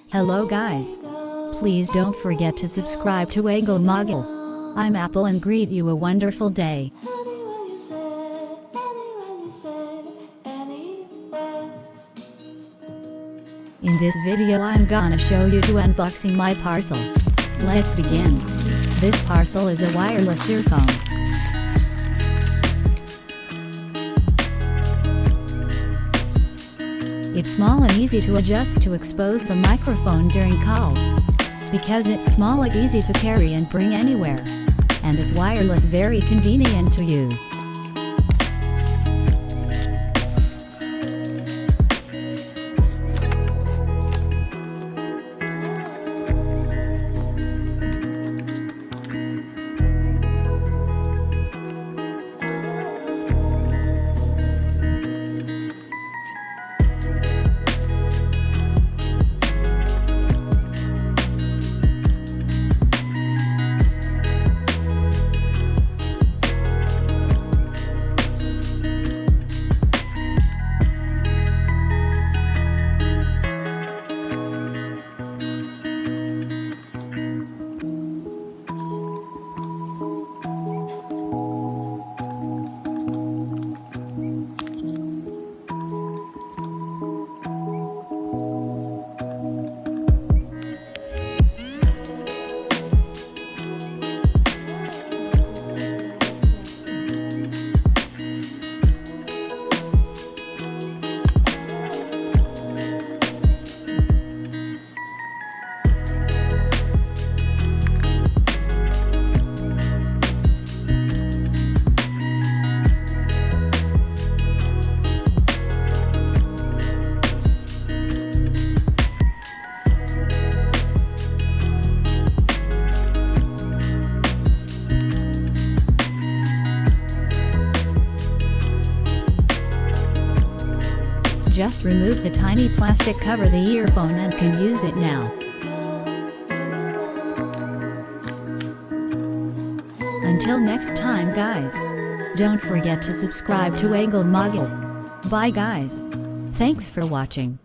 Hello guys. Please don't forget to subscribe to Angle Moggle. I'm Apple and greet you a wonderful day. In this video I'm gonna show you to unboxing my parcel. Let's begin. This parcel is a wireless earphone. It's small and easy to adjust to expose the microphone during calls. Because it's small and easy to carry and bring anywhere. And is wireless, very convenient to use. Just remove the tiny plastic cover the earphone and can use it now. Until next time guys. Don't forget to subscribe to Angle Moggle. Bye guys. Thanks for watching.